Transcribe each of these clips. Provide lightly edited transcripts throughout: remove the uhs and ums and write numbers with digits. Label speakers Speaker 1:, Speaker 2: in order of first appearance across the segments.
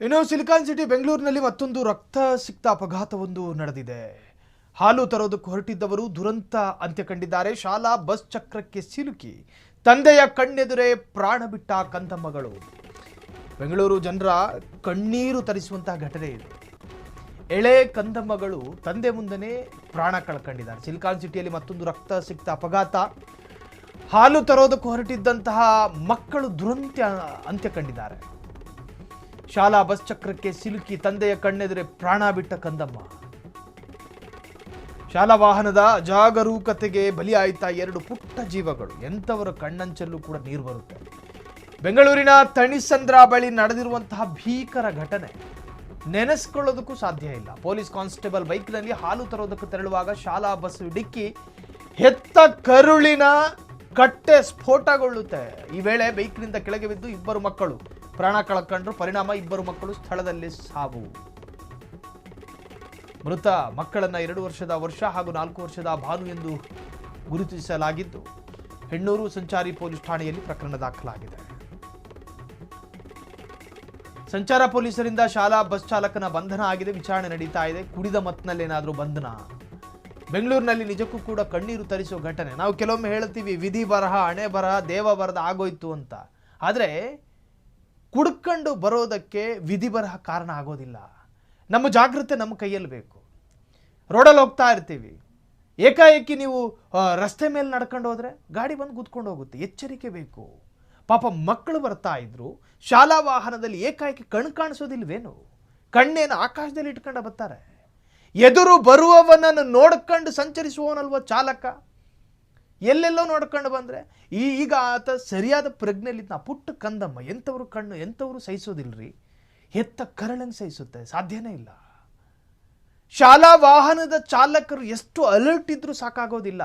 Speaker 1: ಇನ್ನು silicon city ಬೆಂಗಳೂರಿನಲ್ಲಿ ಮತ್ತೊಂದು ರಕ್ತಸಿಕ್ತ ಅಪಘಾತವೊಂದು ನಡೆದಿದೆ. ಹಾಲು ತರೋದಕ್ಕೆ ಹೊರಟಿದ್ದವರು ದುರಂತ ಅಂತ್ಯ ಕಂಡಿದ್ದಾರೆ. ಶಾಲಾ ಬಸ್ ಚಕ್ರಕ್ಕೆ ಸಿಲುಕಿ ತಂದೆಯ ಕಣ್ಣೆದುರೇ ಪ್ರಾಣ ಬಿಟ್ಟ ಕಂದಮ್ಮಗಳು. ಬೆಂಗಳೂರು ಜನರ ಕಣ್ಣೀರು ತರಿಸುವಂತಹ ಘಟನೆ ಇದು. ಎಳೆ ಕಂದಮ್ಮಗಳು ತಂದೆ ಮುಂದೆನೇ ಪ್ರಾಣ ಕಳ್ಕೊಂಡಿದ್ದಾರೆ. ಸಿಲಿಕಾನ್ ಸಿಟಿಯಲ್ಲಿ ಮತ್ತೊಂದು ರಕ್ತಸಿಕ್ತ ಅಪಘಾತ. ಹಾಲು ತರೋದಕ್ಕೆ ಹೊರಟಿದ್ದಂತಹ ಮಕ್ಕಳು ದುರಂತ ಅಂತ್ಯ ಕಂಡಿದ್ದಾರೆ. ಶಾಲಾ ಬಸ್ ಚಕ್ರಕ್ಕೆ ಸಿಲುಕಿ ತಂದೆಯ ಕಣ್ಣೆದುರೇ ಪ್ರಾಣ ಬಿಟ್ಟ ಕಂದಮ್ಮ. ಶಾಲಾ ವಾಹನದ ಜಾಗರೂಕತೆಗೆ ಬಲಿಯಾಯಿತ ಎರಡು ಪುಟ್ಟ ಜೀವಗಳು. ಎಂಥವರ ಕಣ್ಣಂಚಲ್ಲೂ ಕೂಡ ನೀರು ಬರುತ್ತೆ. ಬೆಂಗಳೂರಿನ ತಣಿಸಂದ್ರ ಬಳಿ ನಡೆದಿರುವಂತಹ ಭೀಕರ ಘಟನೆ ನೆನೆಸ್ಕೊಳ್ಳೋದಕ್ಕೂ ಸಾಧ್ಯ ಇಲ್ಲ. ಪೊಲೀಸ್ ಕಾನ್ಸ್ಟೇಬಲ್ ಬೈಕ್ನಲ್ಲಿ ಹಾಲು ತರೋದಕ್ಕೆ ತೆರಳುವಾಗ ಶಾಲಾ ಬಸ್ ಡಿಕ್ಕಿ ಹೆತ್ತ ಕರುಳಿನ ಕಟ್ಟೆ ಸ್ಫೋಟಗೊಳ್ಳುತ್ತೆ. ಈ ವೇಳೆ ಬೈಕ್ನಿಂದ ಕೆಳಗೆ ಬಿದ್ದು ಇಬ್ಬರು ಮಕ್ಕಳು ಪ್ರಾಣ ಕಳ್ಕೊಂಡ್ರು. ಪರಿಣಾಮ ಇಬ್ಬರು ಮಕ್ಕಳು ಸ್ಥಳದಲ್ಲಿ ಸಾವು. ಮೃತ ಮಕ್ಕಳನ್ನ 2 ವರ್ಷದ ವರ್ಷ ಹಾಗೂ 4 ವರ್ಷದ ಭಾನು ಎಂದು ಗುರುತಿಸಲಾಗಿದ್ದು ಹೆಣ್ಣೂರು ಸಂಚಾರಿ ಪೊಲೀಸ್ ಠಾಣೆಯಲ್ಲಿ ಪ್ರಕರಣ ದಾಖಲಾಗಿದೆ. ಸಂಚಾರ ಪೊಲೀಸರಿಂದ ಶಾಲಾ ಬಸ್ ಚಾಲಕನ ಬಂಧನ ಆಗಿದೆ. ವಿಚಾರಣೆ ನಡೀತಾ ಇದೆ. ಕುಡಿದ ಮತ್ತಿನಲ್ಲೇನಾದ್ರೂ ಬಂಧನ? ಬೆಂಗಳೂರಿನಲ್ಲಿ ನಿಜಕ್ಕೂ ಕೂಡ ಕಣ್ಣೀರು ತರಿಸೋ ಘಟನೆ. ನಾವು ಕೆಲವೊಮ್ಮೆ ಹೇಳ್ತೀವಿ ವಿಧಿ ಬರಹ, ಹಣೆ ಬರಹ, ದೇವ ಬರದ ಆಗೋಯ್ತು ಅಂತ. ಆದರೆ ಕುಡ್ಕೊಂಡು ಬರೋದಕ್ಕೆ ವಿಧಿ ಬರಹ ಕಾರಣ ಆಗೋದಿಲ್ಲ. ನಮ್ಮ ಜಾಗೃತೆ ನಮ್ಮ ಕೈಯಲ್ಲಿ ಬೇಕು. ರೋಡಲ್ಲಿ ಹೋಗ್ತಾ ಇರ್ತೀವಿ, ಏಕಾಏಕಿ ನೀವು ರಸ್ತೆ ಮೇಲೆ ನಡ್ಕೊಂಡು ಹೋದ್ರೆ ಗಾಡಿ ಬಂದು ಗುದ್ಕೊಂಡು ಹೋಗುತ್ತೆ. ಎಚ್ಚರಿಕೆ ಬೇಕು. ಪಾಪ ಮಕ್ಕಳು ಬರ್ತಾ ಇದ್ರು, ಶಾಲಾ ವಾಹನದಲ್ಲಿ ಏಕಾಏಕಿ ಕಣ್ಣು ಕಾಣಿಸೋದಿಲ್ವೇನು? ಕಣ್ಣೇನು ಆಕಾಶದಲ್ಲಿ ಇಟ್ಕೊಂಡು ಬರ್ತಾರೆ. ಎದುರು ಬರುವವನನ್ನು ನೋಡ್ಕೊಂಡು ಸಂಚರಿಸುವವನಲ್ವ ಚಾಲಕ. ಎಲ್ಲೆಲ್ಲೋ ನೋಡ್ಕೊಂಡು ಬಂದರೆ ಈಗ ಆತ ಸರಿಯಾದ ಪ್ರಜ್ಞೆಯಲ್ಲಿದ್ದ. ಪುಟ್ಟ ಕಂದಮ್ಮ, ಎಂಥವ್ರು ಕಣ್ಣು ಎಂಥವ್ರು ಸಹಿಸೋದಿಲ್ರಿ. ಹೆತ್ತ ಕರಳಂಗೆ ಸಹಿಸುತ್ತೆ? ಸಾಧ್ಯನೇ ಇಲ್ಲ. ಶಾಲಾ ವಾಹನದ ಚಾಲಕರು ಎಷ್ಟು ಅಲರ್ಟ್ ಇದ್ರೂ ಸಾಕಾಗೋದಿಲ್ಲ.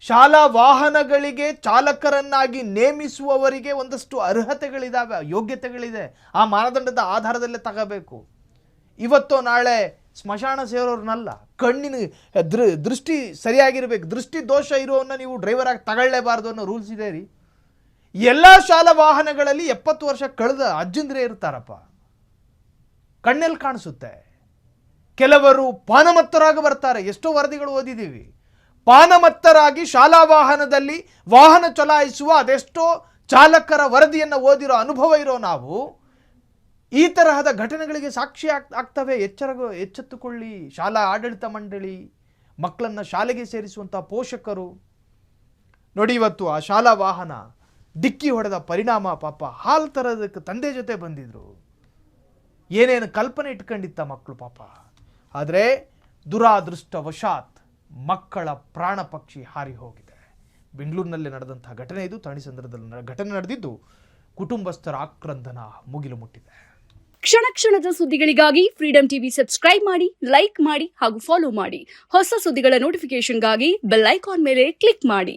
Speaker 1: ಶಾಲಾ ವಾಹನಗಳಿಗೆ ಚಾಲಕರನ್ನಾಗಿ ನೇಮಿಸುವವರಿಗೆ ಒಂದಷ್ಟು ಅರ್ಹತೆಗಳಿದಾವೆ, ಯೋಗ್ಯತೆಗಳಿದೆ. ಆ ಮಾನದಂಡದ ಆಧಾರದಲ್ಲೇ ತಗೋಬೇಕು. ಇವತ್ತು ನಾಳೆ ಸ್ಮಶಾನ ಸೇರೋರ್ನಲ್ಲ, ಕಣ್ಣಿನ ದೃಷ್ಟಿ ಸರಿಯಾಗಿರ್ಬೇಕು. ದೃಷ್ಟಿ ದೋಷ ಇರೋವನ್ನ ನೀವು ಡ್ರೈವರ್ ಆಗಿ ತಗೊಳ್ಳೇಬಾರ್ದು ಅನ್ನೋ ರೂಲ್ಸ್ ಇದೆ ರೀ. ಎಲ್ಲ ಶಾಲಾ ವಾಹನಗಳಲ್ಲಿ 70 ವರ್ಷ ಕಳೆದ ಅಜ್ಜಂದ್ರೇ ಇರ್ತಾರಪ್ಪ. ಕಣ್ಣಲ್ಲಿ ಕಾಣಿಸುತ್ತೆ. ಕೆಲವರು ಪಾನಮತ್ತರಾಗಿ ಬರ್ತಾರೆ. ಎಷ್ಟೋ ವರದಿಗಳು ಓದಿದ್ದೀವಿ. ಪಾನಮತ್ತರಾಗಿ ಶಾಲಾ ವಾಹನದಲ್ಲಿ ವಾಹನ ಚಲಾಯಿಸುವ ಅದೆಷ್ಟೋ ಚಾಲಕರ ವರದಿಯನ್ನು ಓದಿರೋ ಅನುಭವ ಇರೋ ನಾವು ಈ ತರಹದ ಘಟನೆಗಳಿಗೆ ಸಾಕ್ಷಿ ಆಗ್ತವೆ. ಎಚ್ಚೆತ್ತುಕೊಳ್ಳಿ. ಶಾಲಾ ಆಡಳಿತ ಮಂಡಳಿ, ಮಕ್ಕಳನ್ನು ಶಾಲೆಗೆ ಸೇರಿಸುವಂಥ ಪೋಷಕರು. ನೋಡಿ, ಇವತ್ತು ಆ ಶಾಲಾ ವಾಹನ ಡಿಕ್ಕಿ ಹೊಡೆದ ಪರಿಣಾಮ ಪಾಪ ಹಾಲು ತರೋದಕ್ಕೆ ತಂದೆ ಜೊತೆ ಬಂದಿದ್ರು. ಏನೇನು ಕಲ್ಪನೆ ಇಟ್ಕೊಂಡಿತ್ತ ಮಕ್ಕಳು ಪಾಪ. ಆದರೆ ದುರಾದೃಷ್ಟವಶಾತ್ ಮಕ್ಕಳ ಪ್ರಾಣ ಪಕ್ಷಿ ಹಾರಿ ಹೋಗಿದೆ. ಬೆಂಗಳೂರಿನಲ್ಲಿ ನಡೆದಂತಹ ಘಟನೆ ಇದು. ತಣಿಸಂದ್ರದಲ್ಲಿ ಘಟನೆ ನಡೆದಿದ್ದು ಕುಟುಂಬಸ್ಥರ ಆಕ್ರಂದನ ಮುಗಿಲು ಮುಟ್ಟಿದೆ.
Speaker 2: ಕ್ಷಣ ಕ್ಷಣದ ಸುದ್ದಿಗಳಿಗಾಗಿ ಫ್ರೀಡಂ ಟಿವಿ ಸಬ್ಸ್ಕ್ರೈಬ್ ಮಾಡಿ, ಲೈಕ್ ಮಾಡಿ ಹಾಗೂ ಫಾಲೋ ಮಾಡಿ. ಹೊಸ ಸುದ್ದಿಗಳ ನೋಟಿಫಿಕೇಶನ್ಗಾಗಿ ಬೆಲ್ ಐಕಾನ್ ಮೇಲೆ ಕ್ಲಿಕ್ ಮಾಡಿ.